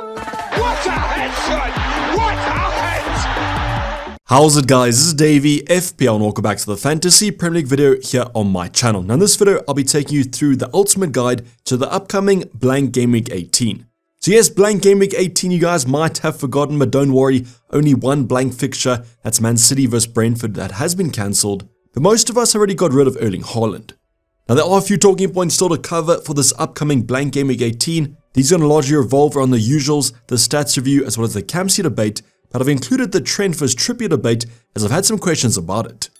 What a headshot! What a head! How's it, guys? This is Dayvy, FPL, and welcome back to the Fantasy Premier League video here on my channel. Now in this video, I'll be taking you through the ultimate guide to the upcoming Blank Game Week 18. So yes, Blank Game Week 18 you guys might have forgotten, but don't worry, only one blank fixture, that's Man City vs Brentford, that has been cancelled. But most of us already got rid of Erling Haaland. Now there are a few talking points still to cover for this upcoming Blank Game Week 18. These are going to largely revolve around the usuals, the stats review, as well as the Campsy debate, but I've included the Trent vs Trippier debate as I've had some questions about it.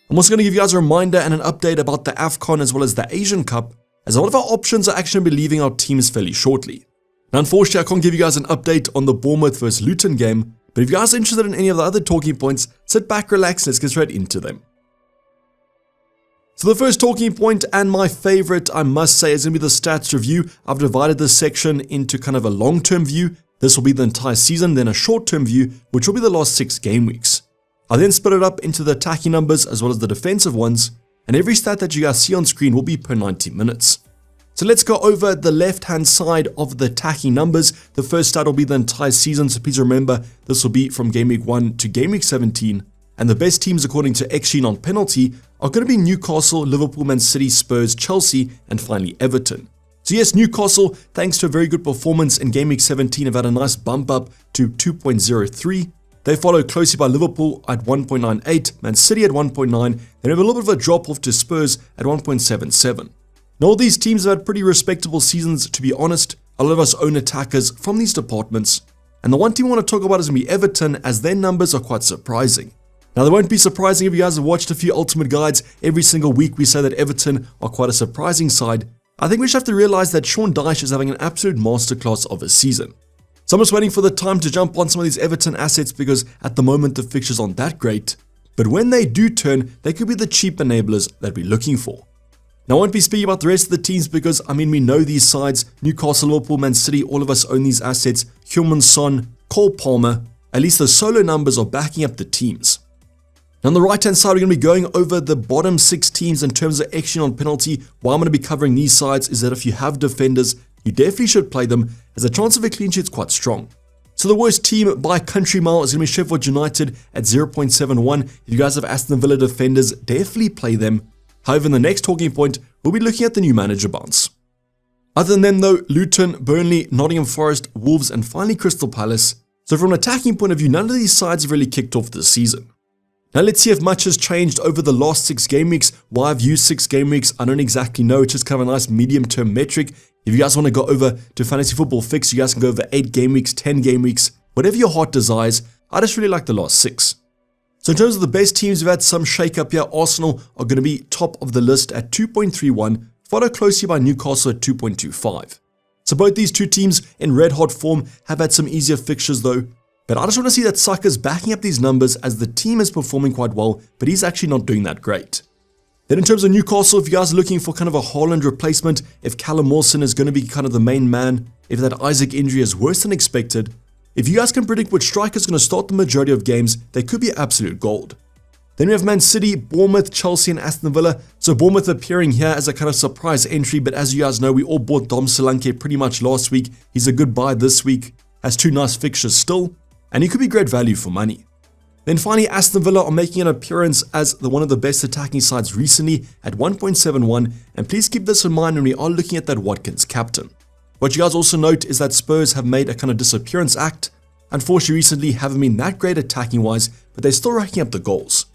I'm also going to give you guys a reminder and an update about the AFCON as well as the Asian Cup, as a lot of our options are actually going to be leaving our teams fairly shortly. Now unfortunately I can't give you guys an update on the Bournemouth vs Luton game, but if you guys are interested in any of the other talking points, sit back, relax, let's get straight into them. So the first talking point, and my favorite I must say, is going to be the stats review. I've divided this section into kind of a long-term view. This will be the entire season, then a short-term view, which will be the last 6 game weeks. I then split it up into the attacking numbers as well as the defensive ones, and every stat that you guys see on screen will be per 90 minutes. So let's go over the left-hand side of the attacking numbers. The first stat will be the entire season, so please remember this will be from Game Week 1 to Game Week 17. And the best teams according to XG non-penalty are going to be Newcastle, Liverpool, Man City, Spurs, Chelsea, and finally Everton. So yes, Newcastle, thanks to a very good performance in Game Week 17, have had a nice bump up to 2.03. They follow closely by Liverpool at 1.98, Man City at 1.9, they have a little bit of a drop off to Spurs at 1.77. Now all these teams have had pretty respectable seasons, to be honest. A lot of us own attackers from these departments. And the one team I want to talk about is going to be Everton, as their numbers are quite surprising. Now, they won't be surprising if you guys have watched a few Ultimate Guides. Every single week we say that Everton are quite a surprising side. I think we should have to realize that Sean Dyche is having an absolute masterclass of a season. So I'm just waiting for the time to jump on some of these Everton assets because at the moment the fixtures aren't that great. But when they do turn, they could be the cheap enablers that we're looking for. Now I won't be speaking about the rest of the teams because, I mean, we know these sides. Newcastle, Liverpool, Man City, all of us own these assets. Heung-min Son, Cole Palmer, at least the solo numbers are backing up the teams. Now on the right hand side, we're going to be going over the bottom 6 teams in terms of XG on penalty. Why I'm going to be covering these sides is that if you have defenders, you definitely should play them, as the chance of a clean sheet is quite strong. So the worst team by country mile is going to be Sheffield United at 0.71. If you guys have Aston Villa defenders, definitely play them. However, in the next talking point, we'll be looking at the new manager bounce. Other than them though, Luton, Burnley, Nottingham Forest, Wolves, and finally Crystal Palace. So from an attacking point of view, none of these sides have really kicked off this season. Now let's see if much has changed over the last 6 game weeks. Why I've used 6 game weeks, I don't exactly know. It's just kind of a nice medium-term metric. If you guys want to go over to Fantasy Football Fix, you guys can go over 8 game weeks, 10 game weeks, whatever your heart desires. I just really like the last 6. So in terms of the best teams, we've had some shake-up here. Arsenal are going to be top of the list at 2.31, followed closely by Newcastle at 2.25. So both these two teams in red-hot form have had some easier fixtures though. But I just want to see that Saka's backing up these numbers as the team is performing quite well, but he's actually not doing that great. Then in terms of Newcastle, if you guys are looking for kind of a Haaland replacement, if Callum Wilson is going to be kind of the main man, if that Isaac injury is worse than expected, if you guys can predict which striker is going to start the majority of games, they could be absolute gold. Then we have Man City, Bournemouth, Chelsea, and Aston Villa. So Bournemouth appearing here as a kind of surprise entry, but as you guys know, we all bought Dom Solanke pretty much last week. He's a good buy this week, has 2 nice fixtures still, and he could be great value for money. Then finally, Aston Villa are making an appearance as one of the best attacking sides recently at 1.71, and please keep this in mind when we are looking at that Watkins captain. What you guys also note is that Spurs have made a kind of disappearance act. Unfortunately, recently haven't been that great attacking wise, but they're still racking up the goals.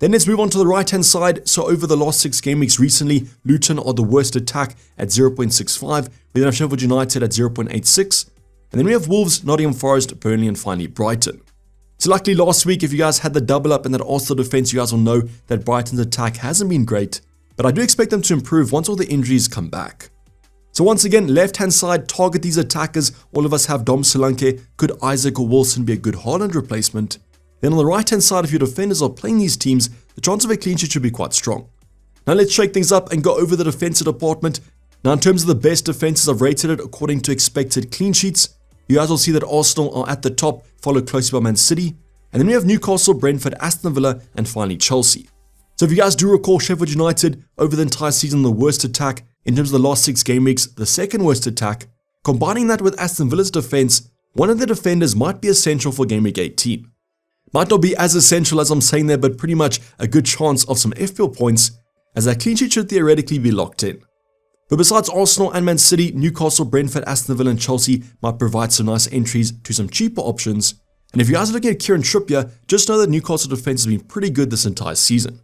Then let's move on to the right hand side. So over the last 6 game weeks recently, Luton are the worst attack at 0.65, we then have Sheffield United at 0.86, and then we have Wolves, Nottingham Forest, Burnley, and finally Brighton. So luckily last week, if you guys had the double up in that Arsenal defense, you guys will know that Brighton's attack hasn't been great, but I do expect them to improve once all the injuries come back. So once again, left-hand side, target these attackers. All of us have Dom Solanke. Could Isaac or Wilson be a good Haaland replacement? Then on the right-hand side, if your defenders are playing these teams, the chance of a clean sheet should be quite strong. Now let's shake things up and go over the defensive department. Now in terms of the best defenses, I've rated it according to expected clean sheets. You guys will see that Arsenal are at the top, followed closely by Man City. And then we have Newcastle, Brentford, Aston Villa, and finally Chelsea. So if you guys do recall, Sheffield United over the entire season, the worst attack. In terms of the last 6 game weeks, the second worst attack. Combining that with Aston Villa's defense, one of the defenders might be essential for Game Week 18. Might not be as essential as I'm saying there, but pretty much a good chance of some FPL points, as that clean sheet should theoretically be locked in. But besides Arsenal and Man City, Newcastle, Brentford, Aston Villa and Chelsea might provide some nice entries to some cheaper options. And if you guys are looking at Kieran Trippier, just know that Newcastle defense has been pretty good this entire season.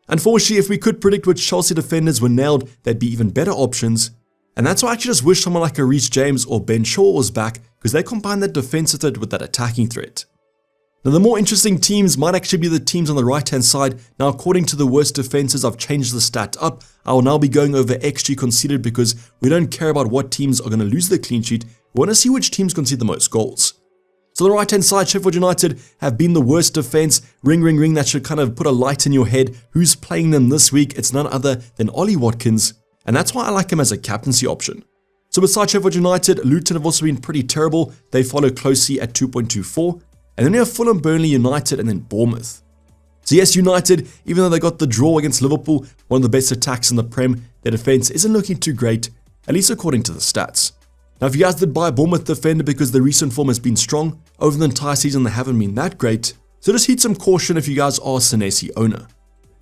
Unfortunately, if we could predict which Chelsea defenders were nailed, there'd be even better options. And that's why I actually just wish someone like a Reece James or Ben Shaw was back, because they combine that defensive threat with that attacking threat. Now, the more interesting teams might actually be the teams on the right hand side. Now, according to the worst defenses, I've changed the stat up. I will now be going over XG conceded because we don't care about what teams are going to lose the clean sheet. We want to see which teams concede the most goals. So on the right hand side, Sheffield United have been the worst defense. Ring, ring, ring, that should kind of put a light in your head. Who's playing them this week? It's none other than Ollie Watkins. And that's why I like him as a captaincy option. So besides Sheffield United, Luton have also been pretty terrible. They follow closely at 2.24. And then we have Fulham, Burnley, United, and then Bournemouth. So yes, United, even though they got the draw against Liverpool, one of the best attacks in the Prem, their defense isn't looking too great, at least according to the stats. Now, if you guys did buy a Bournemouth defender because the recent form has been strong, over the entire season they haven't been that great, so just heed some caution if you guys are a Senesi owner.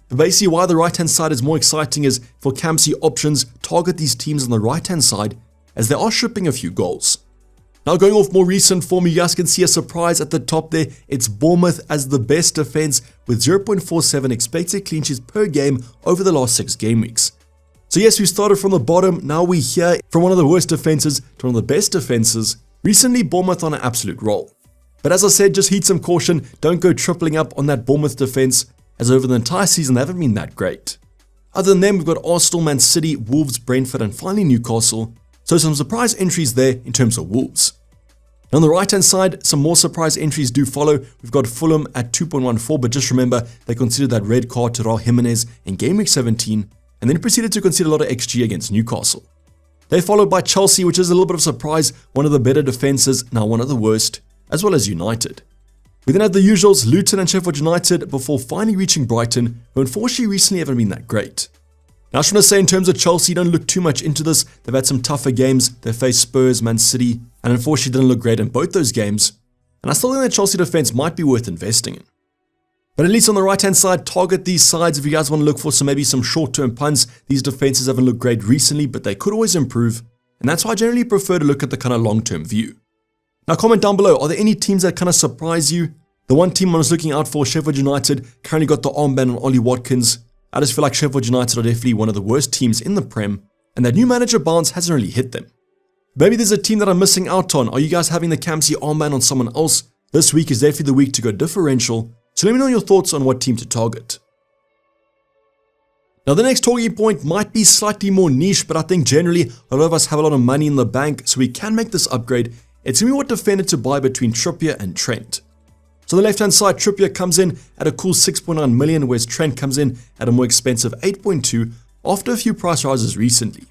But basically why the right hand side is more exciting is for Campsy options, target these teams on the right hand side as they are shipping a few goals. Now going off more recent form, you guys can see a surprise at the top there. It's Bournemouth as the best defense with 0.47 expected clean sheets per game over the last 6 game weeks. So yes, we started from the bottom, now we're here from one of the worst defenses to one of the best defenses. Recently, Bournemouth on an absolute roll. But as I said, just heed some caution, don't go tripling up on that Bournemouth defense, as over the entire season they haven't been that great. Other than them, we've got Arsenal, Man City, Wolves, Brentford, and finally Newcastle. So some surprise entries there in terms of Wolves. On the right hand side, some more surprise entries do follow. We've got Fulham at 2.14, but just remember they considered that red card to Raul Jimenez in Game Week 17, and then proceeded to concede a lot of XG against Newcastle. They're followed by Chelsea, which is a little bit of a surprise, one of the better defenses, now one of the worst, as well as United. We then have the usuals, Luton and Sheffield United, before finally reaching Brighton, who unfortunately recently haven't been that great. Now I just want to say in terms of Chelsea, don't look too much into this. They've had some tougher games. They faced Spurs, Man City, and unfortunately didn't look great in both those games. And I still think that Chelsea defense might be worth investing in. But at least on the right hand side, target these sides if you guys want to look for maybe some short term punts. These defenses haven't looked great recently, but they could always improve. And that's why I generally prefer to look at the kind of long term view. Now comment down below, are there any teams that kind of surprise you? The one team I was looking out for, Sheffield United, currently got the armband on Ollie Watkins. I just feel like Sheffield United are definitely one of the worst teams in the Prem, and that new manager bounce hasn't really hit them. Maybe there's a team that I'm missing out on. Are you guys having the Campsy armband on someone else? This week is definitely the week to go differential, so let me know your thoughts on what team to target. Now the next talking point might be slightly more niche, but I think generally a lot of us have a lot of money in the bank, so we can make this upgrade. It's going to be what defender to buy between Trippier and Trent. So the left hand side, Trippier comes in at a cool 6.9 million, whereas Trent comes in at a more expensive 8.2 after a few price rises recently.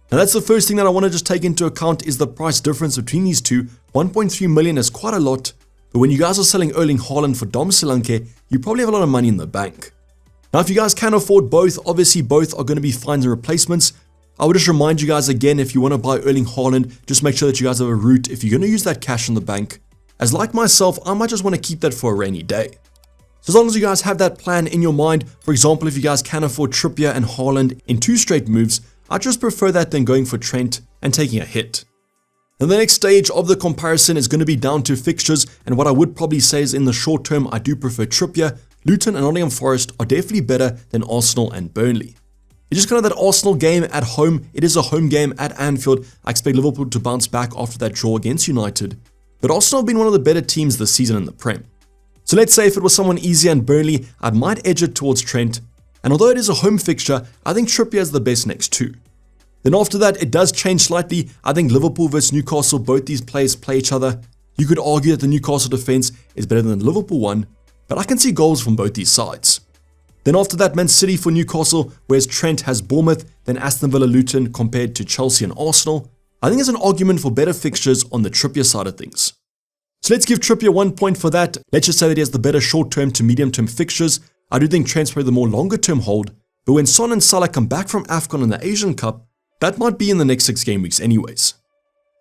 Now that's the first thing that I want to just take into account is the price difference between these two. 1.3 million is quite a lot, but when you guys are selling Erling Haaland for Dom Solanke, you probably have a lot of money in the bank. Now if you guys can afford both, obviously both are going to be finds and replacements. I would just remind you guys again, if you want to buy Erling Haaland, just make sure that you guys have a route if you're going to use that cash in the bank. As like myself, I might just want to keep that for a rainy day. So as long as you guys have that plan in your mind, for example, if you guys can afford Trippier and Haaland in 2 straight moves, I just prefer that than going for Trent and taking a hit. And the next stage of the comparison is going to be down to fixtures, and what I would probably say is in the short term, I do prefer Trippier. Luton and Nottingham Forest are definitely better than Arsenal and Burnley. It's just kind of that Arsenal game at home. It is a home game at Anfield. I expect Liverpool to bounce back after that draw against United. But Arsenal have been one of the better teams this season in the Prem. So let's say if it was someone easier and Burnley, I might edge it towards Trent. And although it is a home fixture, I think Trippier is the best next 2. Then after that, it does change slightly. I think Liverpool versus Newcastle, both these players play each other. You could argue that the Newcastle defense is better than the Liverpool one, but I can see goals from both these sides. Then after that, Man City for Newcastle, whereas Trent has Bournemouth, then Aston Villa, Luton compared to Chelsea and Arsenal. I think there's an argument for better fixtures on the Trippier side of things. So let's give Trippier 1 point for that. Let's just say that he has the better short-term to medium-term fixtures. I do think Trent's probably the more longer-term hold, but when Son and Salah come back from AFCON and the Asian Cup, that might be in the next 6 game weeks anyways.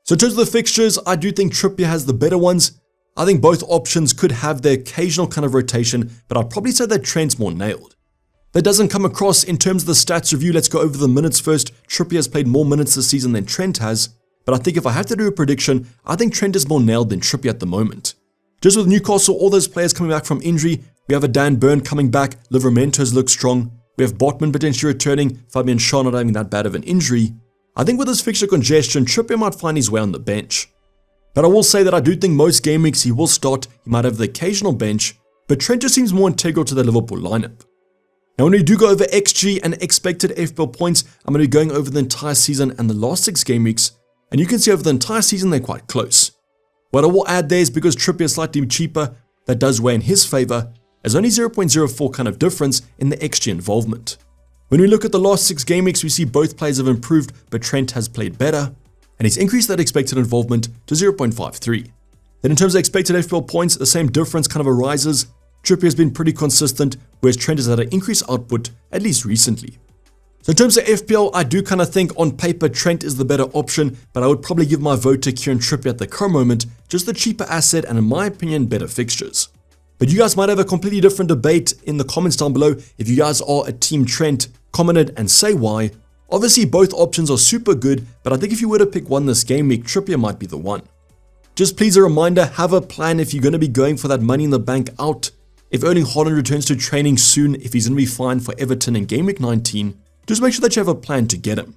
So in terms of the fixtures, I do think Trippier has the better ones. I think both options could have their occasional kind of rotation, but I'd probably say that Trent's more nailed. That doesn't come across in terms of the stats review. Let's go over the minutes first. Trippier has played more minutes this season than Trent has, but I think if I have to do a prediction, I think Trent is more nailed than Trippier at the moment. Just with Newcastle, all those players coming back from injury, we have a Dan Burn coming back, Livramento's look strong, we have Botman potentially returning, Fabian Schär not having that bad of an injury. I think with this fixture congestion, Trippier might find his way on the bench. But I will say that I do think most game weeks he will start, he might have the occasional bench, but Trent just seems more integral to the Liverpool lineup. Now when we do go over XG and expected FPL points, I'm going to be going over the entire season and the last 6 game weeks, and you can see over the entire season they're quite close. What I will add there is because Trippier is slightly cheaper, that does weigh in his favour, as only 0.04 kind of difference in the XG involvement. When we look at the last 6 game weeks, we see both players have improved, but Trent has played better, and he's increased that expected involvement to 0.53. Then in terms of expected FPL points, the same difference kind of arises. Trippier has been pretty consistent, whereas Trent has had an increased output, at least recently. So in terms of FPL, I do kind of think on paper Trent is the better option, but I would probably give my vote to Kieran Trippier at the current moment, just the cheaper asset and in my opinion better fixtures. But you guys might have a completely different debate in the comments down below. If you guys are a team Trent, comment it and say why. Obviously both options are super good, but I think if you were to pick one this game week, Trippier might be the one. Just please a reminder, have a plan if you're going to be going for that money in the bank out. If Erling Haaland returns to training soon, if he's going to be fine for Everton in game week 19, just make sure that you have a plan to get him.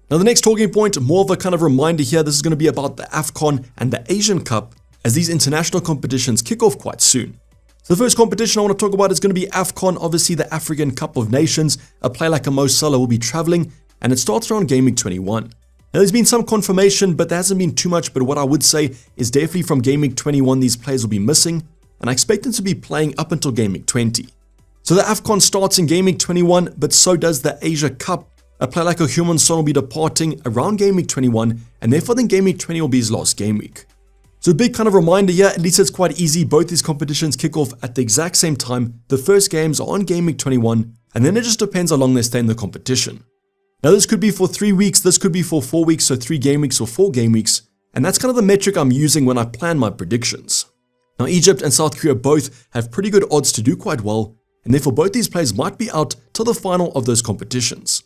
Now the next talking point, more of a kind of reminder here, this is going to be about the AFCON and the Asian Cup as these international competitions kick off quite soon. So the first competition I want to talk about is going to be AFCON, obviously the African Cup of Nations. A player like Mo Salah will be traveling and it starts around game week 21. Now there's been some confirmation, but there hasn't been too much, but what I would say is definitely from game week 21 these players will be missing, and I expect them to be playing up until game week 20. So the AFCON starts in game week 21, but so does the Asia Cup. A player like Heung-min Son will be departing around game week 21, and therefore then game week 20 will be his last game week. So a big kind of reminder here, at least it's quite easy, both these competitions kick off at the exact same time. The first games are on game week 21, and then it just depends how long they stay in the competition. Now this could be for 3 weeks, this could be for 4 weeks, so 3 game weeks or 4 game weeks, and that's kind of the metric I'm using when I plan my predictions. Now Egypt and South Korea both have pretty good odds to do quite well, and therefore both these players might be out till the final of those competitions.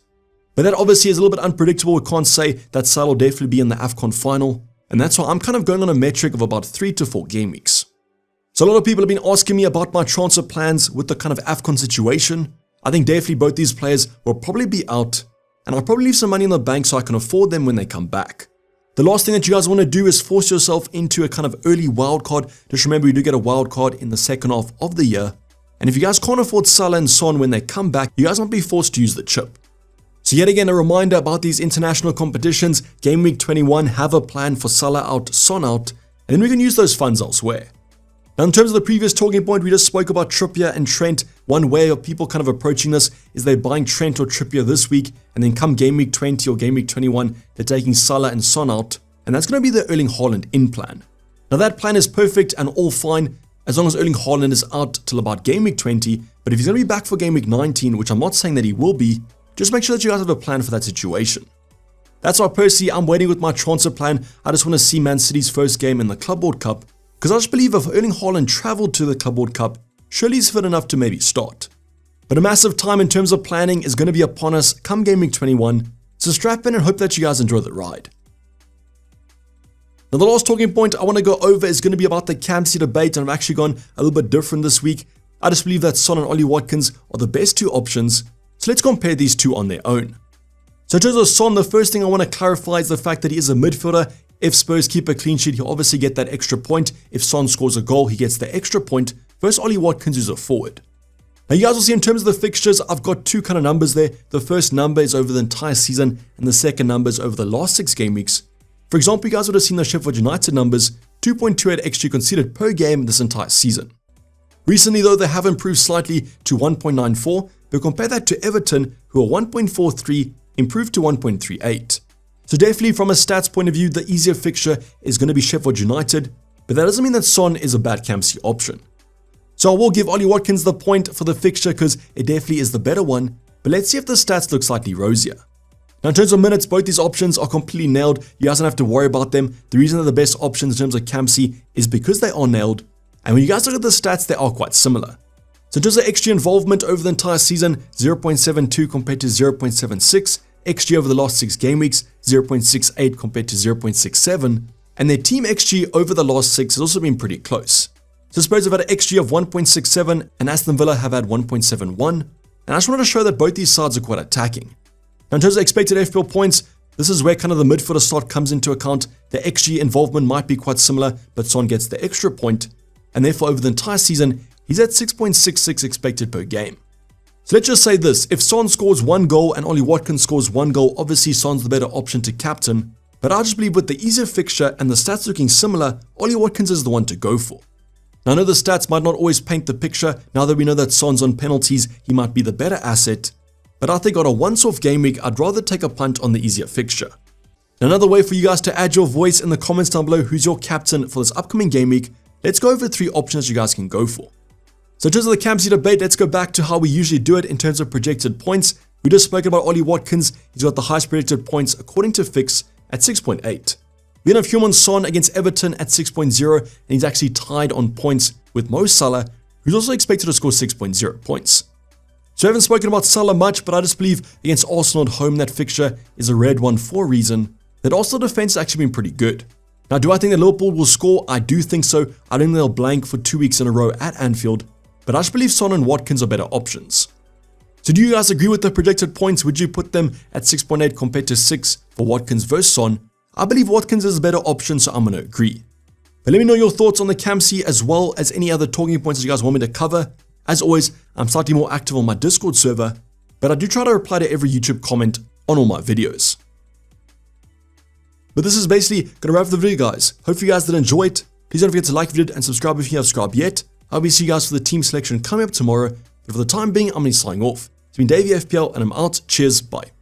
But that obviously is a little bit unpredictable. We can't say that Salah will definitely be in the AFCON final, and that's why I'm kind of going on a metric of about 3 to 4 game weeks. So a lot of people have been asking me about my transfer plans with the kind of AFCON situation. I think definitely both these players will probably be out, and I'll probably leave some money in the bank so I can afford them when they come back. The last thing that you guys want to do is force yourself into a kind of early wildcard. Just remember you do get a wildcard in the second half of the year. And if you guys can't afford Salah and Son when they come back, you guys might be forced to use the chip. So yet again, a reminder about these international competitions. Game week 21, have a plan for Salah out, Son out, and then we can use those funds elsewhere. Now in terms of the previous talking point, we just spoke about Trippier and Trent. One way of people kind of approaching this is they're buying Trent or Trippier this week, and then come game week 20 or game week 21, they're taking Salah and Son out, and that's going to be the Erling Haaland in plan. Now that plan is perfect and all fine, as long as Erling Haaland is out till about game week 20, but if he's going to be back for game week 19, which I'm not saying that he will be, just make sure that you guys have a plan for that situation. That's why personally I'm waiting with my transfer plan. I just want to see Man City's first game in the Club World Cup, because I just believe if Erling Haaland travelled to the Club World Cup, surely he's fit enough to maybe start. But a massive time in terms of planning is going to be upon us come game week 21, so strap in and hope that you guys enjoy the ride. Now the last talking point I want to go over is going to be about the captaincy debate, and I've actually gone a little bit different this week. I just believe that Son and Ollie Watkins are the best 2 options, so let's compare these 2 on their own. So in terms of Son, the first thing I want to clarify is the fact that he is a midfielder. If Spurs keep a clean sheet, he'll obviously get that extra point. If Son scores a goal, he gets the extra point versus Ollie Watkins, who's a forward. Now you guys will see in terms of the fixtures, I've got 2 kind of numbers there. The first number is over the entire season, and the second number is over the last 6 game weeks. For example, you guys would have seen the Sheffield United numbers, 2.28 XG conceded per game this entire season. Recently though, they have improved slightly to 1.94, but compare that to Everton, who are 1.43, improved to 1.38. So definitely from a stats point of view, the easier fixture is going to be Sheffield United, but that doesn't mean that Son is a bad captaincy option. So I will give Ollie Watkins the point for the fixture because it definitely is the better one, but let's see if the stats look slightly rosier. Now in terms of minutes, both these options are completely nailed. You guys don't have to worry about them. The reason they're the best options in terms of Campsy is because they are nailed. And when you guys look at the stats, they are quite similar. So in terms of XG involvement over the entire season, 0.72 compared to 0.76. XG over the last 6 game weeks, 0.68 compared to 0.67. And their team XG over the last 6 has also been pretty close. So Spurs have had an XG of 1.67 and Aston Villa have had 1.71. And I just wanted to show that both these sides are quite attacking. Now in terms of expected FPL points, this is where kind of the midfielder slot comes into account. The XG involvement might be quite similar, but Son gets the extra point. And therefore over the entire season, he's at 6.66 expected per game. So let's just say this, if Son scores 1 goal and Ollie Watkins scores 1 goal, obviously Son's the better option to captain. But I just believe with the easier fixture and the stats looking similar, Ollie Watkins is the one to go for. Now I know the stats might not always paint the picture. Now that we know that Son's on penalties, he might be the better asset. But I think on a once-off game week, I'd rather take a punt on the easier fixture. Now another way for you guys to add your voice in the comments down below who's your captain for this upcoming game week, let's go over 3 options you guys can go for. So in terms of the Campsy debate, let's go back to how we usually do it in terms of projected points. We just spoke about Ollie Watkins. He's got the highest predicted points according to Fix at 6.8. We then have Heung-min Son against Everton at 6.0, and he's actually tied on points with Mo Salah, who's also expected to score 6.0 points. So I haven't spoken about Salah much, but I just believe against Arsenal at home, that fixture is a red one for a reason. That Arsenal defense has actually been pretty good. Now, do I think that Liverpool will score? I do think so. I don't think they'll blank for 2 weeks in a row at Anfield, but I just believe Son and Watkins are better options. So do you guys agree with the projected points? Would you put them at 6.8 compared to 6 for Watkins versus Son? I believe Watkins is a better option, so I'm going to agree. But let me know your thoughts on the Campsy as well as any other talking points that you guys want me to cover. As always, I'm slightly more active on my Discord server, but I do try to reply to every YouTube comment on all my videos. But this is basically going to wrap up the video, guys. Hopefully you guys did enjoy it. Please don't forget to like the video and subscribe if you haven't subscribed yet. I'll be seeing you guys for the team selection coming up tomorrow. But for the time being, I'm going to be signing off. It's been Dayvy FPL and I'm out. Cheers, bye.